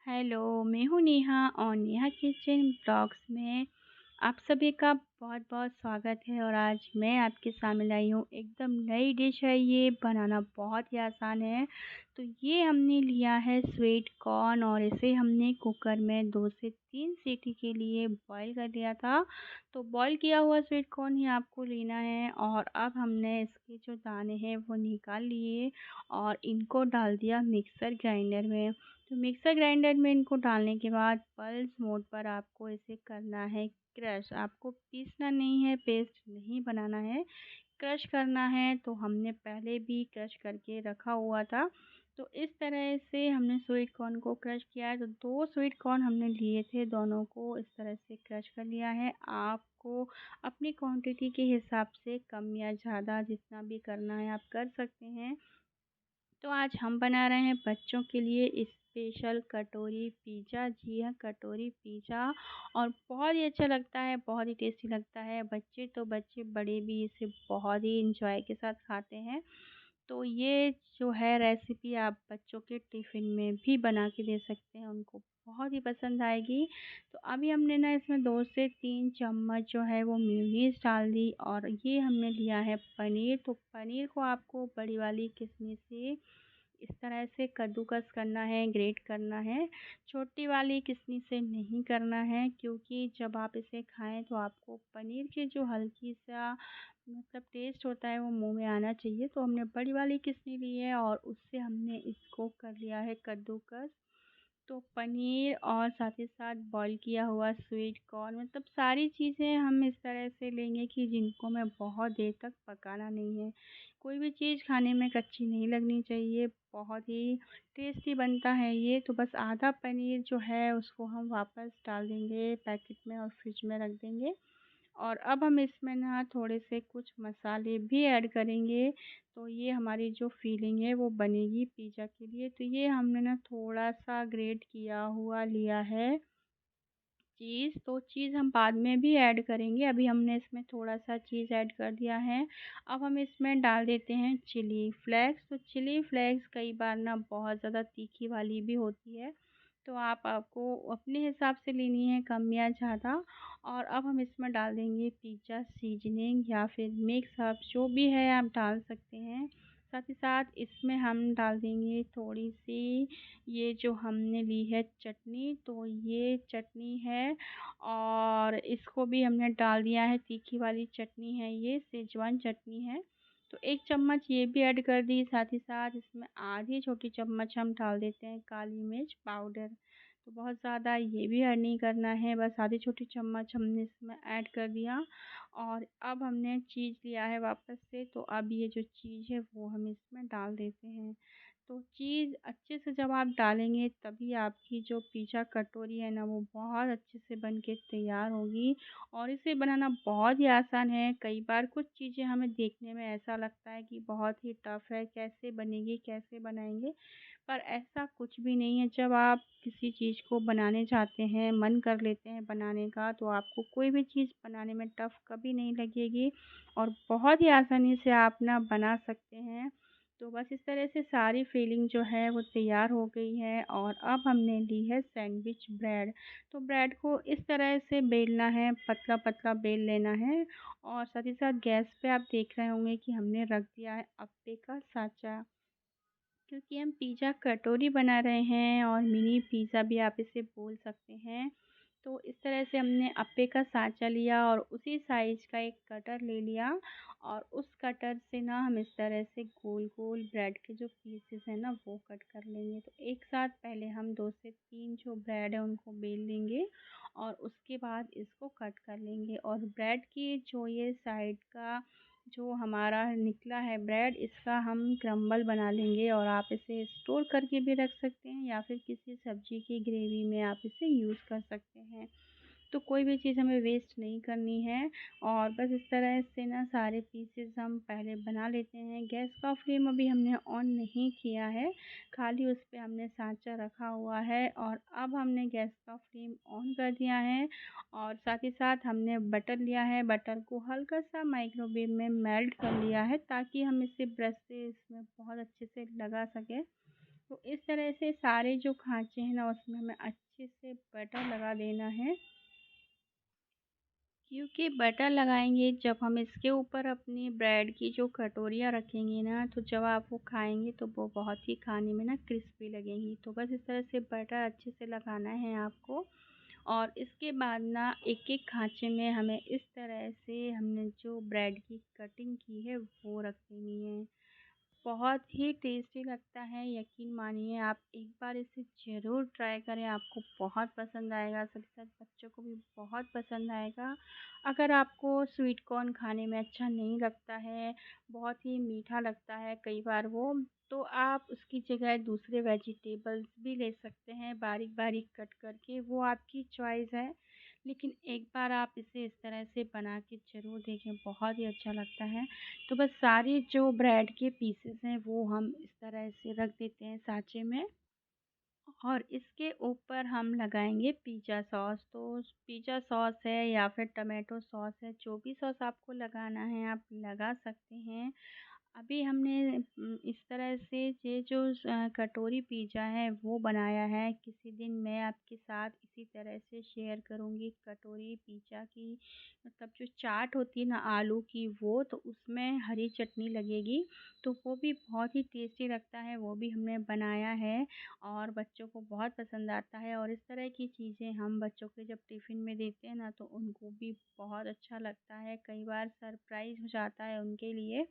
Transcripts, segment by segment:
Hello, मैं हूँ नेहा और नेहा किचन ब्लॉग्स में आप सभी का बहुत-बहुत स्वागत है। और आज मैं आपके सामने लाई हूँ एकदम नई डिश है। ये बनाना बहुत ही आसान है। तो ये हमने लिया है स्वीट कॉर्न और इसे हमने कुकर में 2 से 3 सीटी के लिए बॉईल कर लिया था। तो बॉईल किया हुआ स्वीट कॉर्न ही आपको लेना है और अब हमने इसके जो दाने हैं वो निकाल लिए और इनको डाल दिया मिक्सर ग्राइंडर में। तो मिक्सर ग्राइंडर में इनको डालने के बाद पल्स मोड पर आपको इसे करना है क्रश। आपको पीसना नहीं है, पेस्ट नहीं बनाना है, क्रश करना है। तो हमने पहले भी क्रश करके रखा हुआ था। तो इस तरह से हमने स्वीट कॉर्न को क्रश किया है। तो 2 स्वीट कॉर्न हमने लिए थे, दोनों को इस तरह से क्रश कर लिया है। आपको अपनी क्वांटिटी के हिसाब से कम या ज़्यादा जितना भी करना है आप कर सकते हैं। तो आज हम बना रहे हैं बच्चों के लिए स्पेशल कटोरी पिज़्ज़ा। जी हाँ, कटोरी पिज़्ज़ा। और बहुत ही अच्छा लगता है, बहुत ही टेस्टी लगता है। बच्चे तो बच्चे, बड़े भी इसे बहुत ही इंजॉय के साथ खाते हैं। तो ये जो है रेसिपी आप बच्चों के टिफ़िन में भी बना के दे सकते हैं, उनको बहुत ही पसंद आएगी। तो अभी हमने ना इसमें 2 से 3 चम्मच जो है वो मेयोनीज़ डाल दी और ये हमने लिया है पनीर। तो पनीर को आपको बड़ी वाली किस्में से इस तरह से कद्दूकस करना है, ग्रेट करना है। छोटी वाली किस्नी से नहीं करना है, क्योंकि जब आप इसे खाएँ तो आपको पनीर की जो हल्की-सा मतलब टेस्ट होता है वो मुँह में आना चाहिए। तो हमने बड़ी वाली किस्नी ली है और उससे हमने इसको कर लिया है कद्दूकस। तो पनीर और साथ ही साथ बॉईल किया हुआ स्वीट कॉर्न, मतलब सारी चीज़ें हम इस तरह से लेंगे कि जिनको हमें बहुत देर तक पकाना नहीं है। कोई भी चीज़ खाने में कच्ची नहीं लगनी चाहिए, बहुत ही टेस्टी बनता है ये। तो बस आधा पनीर जो है उसको हम वापस डाल देंगे पैकेट में और फ्रिज में रख देंगे। और अब हम इसमें ना थोड़े से कुछ मसाले भी ऐड करेंगे। तो ये हमारी जो फिलिंग है वो बनेगी पिज़्ज़ा के लिए। तो ये हमने ना थोड़ा-सा ग्रेट किया हुआ लिया है चीज़। तो चीज़ हम बाद में भी ऐड करेंगे, अभी हमने इसमें थोड़ा-सा चीज़ ऐड कर दिया है। अब हम इसमें डाल देते हैं चिली फ्लेक्स। तो चिली फ्लेक्स कई बार ना बहुत ज़्यादा तीखी वाली भी होती है, तो आपको अपने हिसाब से लेनी है, कम या ज़्यादा। और अब हम इसमें डाल देंगे पिज़्ज़ा सीज़निंग या फिर मिक्स हर्ब्स, जो भी है आप डाल सकते हैं। साथ ही साथ इसमें हम डाल देंगे थोड़ी-सी ये जो हमने ली है चटनी। तो ये चटनी है और इसको भी हमने डाल दिया है, तीखी वाली चटनी है, ये सेजवान चटनी है। तो 1 चम्मच ये भी ऐड कर दी। साथ ही साथ इसमें आधी छोटी चम्मच हम डाल देते हैं काली मिर्च पाउडर। तो बहुत ज़्यादा ये भी ऐड नहीं करना है, बस आधी छोटी चम्मच हमने इसमें ऐड कर दिया। और अब हमने चीज़ लिया है वापस से, तो अब ये जो चीज़ है वो हम इसमें डाल देते हैं। तो चीज़ अच्छे से जब आप डालेंगे तभी आपकी जो पिज़्ज़ा कटोरी है ना वो बहुत अच्छे से बन के तैयार होगी। और इसे बनाना बहुत ही आसान है। कई बार कुछ चीज़ें हमें देखने में ऐसा लगता है कि बहुत ही टफ़ है, कैसे बनेगी, कैसे बनाएँगे? पर ऐसा कुछ भी नहीं है। जब आप किसी चीज़ को बनाने जाते हैं, मन कर लेते हैं बनाने का, तो आपको कोई भी चीज़ बनाने में टफ़ कभी नहीं लगेगी और बहुत ही आसानी से आप ना बना सकते हैं। तो बस इस तरह से सारी फिलिंग जो है वो तैयार हो गई है और अब हमने ली है सैंडविच ब्रेड। तो ब्रेड को इस तरह से बेलना है, पतला-पतला बेल लेना है। और साथ ही साथ गैस पे आप देख रहे होंगे कि हमने रख दिया है अप्पे का साँचा, क्योंकि हम पिज़्ज़ा कटोरी बना रहे हैं और मिनी पिज़्ज़ा भी आप इसे बोल सकते हैं। तो इस तरह से हमने अप्पे का साँचा लिया और उसी साइज़ का एक कटर ले लिया और उस कटर से ना हम इस तरह से गोल-गोल ब्रेड के जो पीसेस हैं ना वो कट कर लेंगे। तो एक साथ पहले हम 2 से 3 जो ब्रेड है उनको बेल लेंगे और उसके बाद इसको कट कर लेंगे। और ब्रेड की जो ये साइड का जो हमारा निकला है ब्रेड, इसका हम क्रम्बल बना लेंगे और आप इसे स्टोर करके भी रख सकते हैं या फिर किसी सब्ज़ी की ग्रेवी में आप इसे यूज़ कर सकते हैं। तो कोई भी चीज़ हमें वेस्ट नहीं करनी है। और बस इस तरह से ना सारे पीसेस हम पहले बना लेते हैं। गैस का फ्लेम अभी हमने ऑन नहीं किया है, खाली उस पे हमने साँचा रखा हुआ है। और अब हमने गैस का फ्लेम ऑन कर दिया है और साथ ही साथ हमने बटर लिया है। बटर को हल्का सा माइक्रोवेव में मेल्ट कर लिया है ताकि हम इसे ब्रश से इसमें बहुत अच्छे से लगा सकें। तो इस तरह से सारे जो खाँचे हैं ना उसमें हमें अच्छे से बटर लगा देना है। क्योंकि बटर लगाएँगे जब हम इसके ऊपर अपनी ब्रेड की जो कटोरियाँ रखेंगे ना, तो जब आप वो खाएँगे तो वो बहुत ही खाने में ना क्रिस्पी लगेंगी। तो बस इस तरह से बटर अच्छे से लगाना है आपको। और इसके बाद ना एक-एक खाँचे में हमें इस तरह से हमने जो ब्रेड की कटिंग की है वो रख देनी है। बहुत ही टेस्टी लगता है, यकीन मानिए आप एक बार इसे ज़रूर ट्राई करें, आपको बहुत पसंद आएगा, साथ ही साथ बच्चों को भी बहुत पसंद आएगा। अगर आपको स्वीट कॉर्न खाने में अच्छा नहीं लगता है, बहुत ही मीठा लगता है कई बार वो, तो आप उसकी जगह दूसरे वेजिटेबल्स भी ले सकते हैं बारीक-बारीक कट करके, वो आपकी चॉइस है। लेकिन एक बार आप इसे इस तरह से बना के ज़रूर देखें, बहुत ही अच्छा लगता है। तो बस सारे जो ब्रेड के पीसेस हैं वो हम इस तरह से रख देते हैं साँचे में और इसके ऊपर हम लगाएँगे पिज़्ज़ा सॉस। तो पिज़्ज़ा सॉस है या फिर टोमेटो सॉस है, जो भी सॉस आपको लगाना है आप लगा सकते हैं। अभी हमने इस तरह से ये जो कटोरी पिज़्ज़ा है वो बनाया है। किसी दिन मैं आपके साथ इसी तरह से शेयर करूँगी कटोरी पिज़्ज़ा की, मतलब जो चाट होती है ना आलू की, वो तो उसमें हरी चटनी लगेगी, तो वो भी बहुत ही टेस्टी लगता है, वो भी हमने बनाया है और बच्चों को बहुत पसंद आता है। और इस तरह की चीज़ें हम बच्चों के जब टिफ़िन में देते हैं ना तो उनको भी बहुत अच्छा लगता है, कई बार सरप्राइज़ हो जाता है उनके लिए।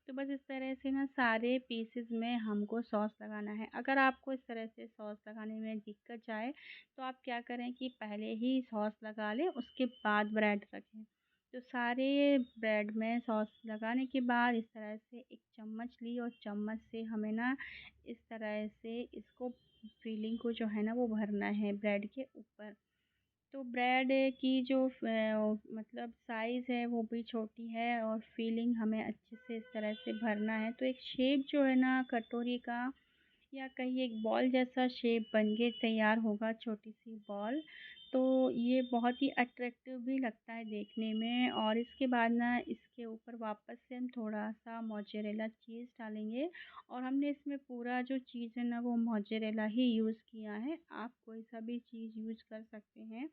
तो बस इस तरह से ना सारे पीसेस में हमको सॉस लगाना है। अगर आपको इस तरह से सॉस लगाने में दिक्कत जाए तो आप क्या करें कि पहले ही सॉस लगा लें, उसके बाद ब्रेड रखें। तो सारे ब्रेड में सॉस लगाने के बाद इस तरह से एक चम्मच ली और चम्मच से हमें ना इस तरह से इसको फिलिंग को जो है ना वो भरना है ब्रेड के ऊपर। तो ब्रेड की जो मतलब साइज़ है वो भी छोटी है और फिलिंग हमें अच्छे से इस तरह से भरना है। तो एक शेप जो है ना कटोरी का या कहीं एक बॉल जैसा शेप बन के तैयार होगा, छोटी-सी बॉल। तो ये बहुत ही अट्रैक्टिव भी लगता है देखने में और इसके बाद ना इसके ऊपर वापस से हम थोड़ा-सा मोज़रेला चीज़ डालेंगे और हमने इसमें पूरा जो चीज़ है ना वो मोज़रेला ही यूज़ किया है। आप कोई सा भी चीज़ यूज़ कर सकते हैं।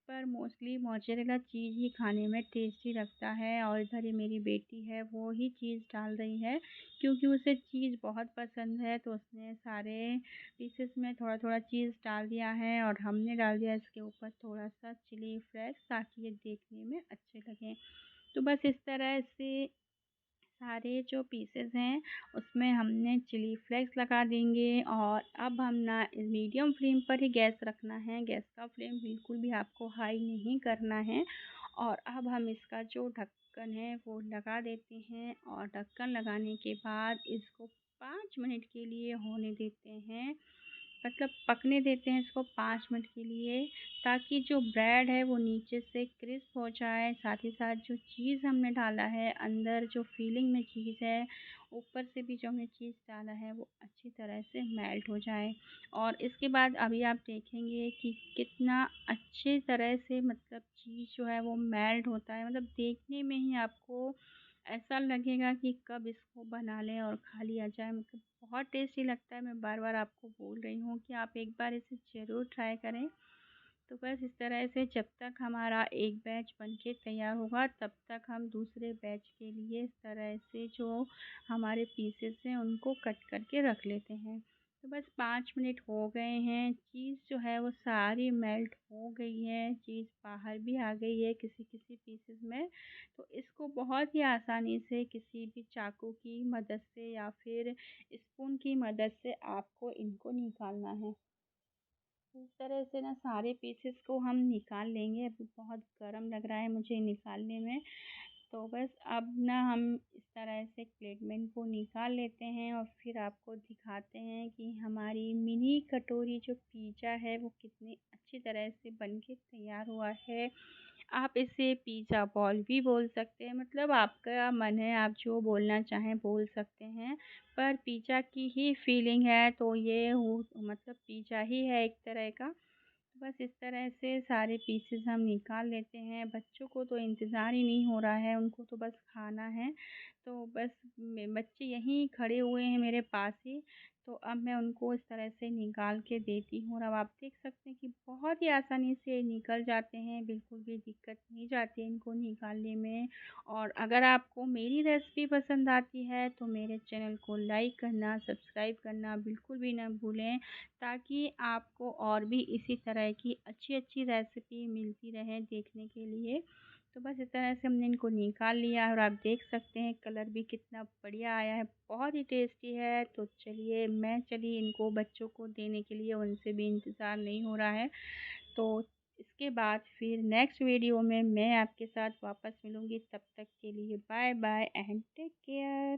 पर मोस्टली मोज़रेला चीज़ ही खाने में टेस्टी लगता है और इधर ही मेरी बेटी है वो ही चीज़ डाल रही है क्योंकि उसे चीज़ बहुत पसंद है, तो उसने सारे पीसेस में थोड़ा-थोड़ा चीज़ डाल दिया है और हमने डाल दिया इसके ऊपर थोड़ा-सा चिली फ्लेक्स ताकि ये देखने में अच्छे लगें। तो बस इस तरह से सारे जो पीसेस हैं उसमें हमने चिली फ्लेक्स लगा देंगे और अब हम ना मीडियम फ्लेम पर ही गैस रखना है। गैस का फ्लेम बिल्कुल भी आपको हाई नहीं करना है और अब हम इसका जो ढक्कन है वो लगा देते हैं और ढक्कन लगाने के बाद इसको 5 मिनट के लिए होने देते हैं। मतलब पकने देते हैं इसको 5 मिनट के लिए ताकि जो ब्रेड है वो नीचे से क्रिस्प हो जाए, साथ ही साथ जो चीज़ हमने डाला है अंदर जो फिलिंग में चीज़ है, ऊपर से भी जो हमने चीज़ डाला है वो अच्छी तरह से मेल्ट हो जाए। और इसके बाद अभी आप देखेंगे कि कितना अच्छी तरह से मतलब चीज़ जो है वो मेल्ट होता है, मतलब देखने में ही आपको ऐसा लगेगा कि कब इसको बना लें और खा लिया जाए, मतलब बहुत टेस्टी लगता है। मैं बार-बार आपको बोल रही हूँ कि आप एक बार इसे ज़रूर ट्राई करें। तो बस इस तरह से जब तक हमारा एक बैच बन के तैयार होगा तब तक हम दूसरे बैच के लिए इस तरह से जो हमारे पीसेस हैं उनको कट करके रख लेते हैं। तो बस 5 मिनट हो गए हैं, चीज़ जो है वो सारी मेल्ट हो गई है, चीज़ बाहर भी आ गई है किसी-किसी पीसेस में। तो इसको बहुत ही आसानी से किसी भी चाकू की मदद से या फिर स्पून की मदद से आपको इनको निकालना है। इस तरह से ना सारे पीसेस को हम निकाल लेंगे। अभी बहुत गरम लग रहा है मुझे निकालने में। तो बस अब ना हम इस तरह से प्लेट में इनको निकाल लेते हैं और फिर आपको दिखाते हैं कि हमारी मिनी कटोरी जो पिज़्ज़ा है वो कितनी अच्छी तरह से बन के तैयार हुआ है। आप इसे पिज़्ज़ा बॉल भी बोल सकते हैं, मतलब आपका मन है आप जो बोलना चाहें बोल सकते हैं। पर पिज़्ज़ा की ही फीलिंग है तो ये हो मतलब पिज़्ज़ा ही है एक तरह का। बस इस तरह से सारे पीसेस हम निकाल लेते हैं। बच्चों को तो इंतज़ार ही नहीं हो रहा है, उनको तो बस खाना है। तो बस बच्चे यहीं खड़े हुए हैं मेरे पास ही। तो अब मैं उनको इस तरह से निकाल के देती हूँ और अब आप देख सकते हैं कि बहुत ही आसानी से निकल जाते हैं, बिल्कुल भी दिक्कत नहीं जाती है इनको निकालने में। और अगर आपको मेरी रेसिपी पसंद आती है तो मेरे चैनल को लाइक करना, सब्सक्राइब करना बिल्कुल भी ना भूलें, ताकि आपको और भी इसी तरह की अच्छी रेसिपी मिलती रहे देखने के लिए। तो बस इस तरह से हमने इनको निकाल लिया है और आप देख सकते हैं कलर भी कितना बढ़िया आया है, बहुत ही टेस्टी है। तो चलिए इनको बच्चों को देने के लिए, उनसे भी इंतज़ार नहीं हो रहा है। तो इसके बाद फिर नेक्स्ट वीडियो में मैं आपके साथ वापस मिलूँगी, तब तक के लिए bye bye and take care.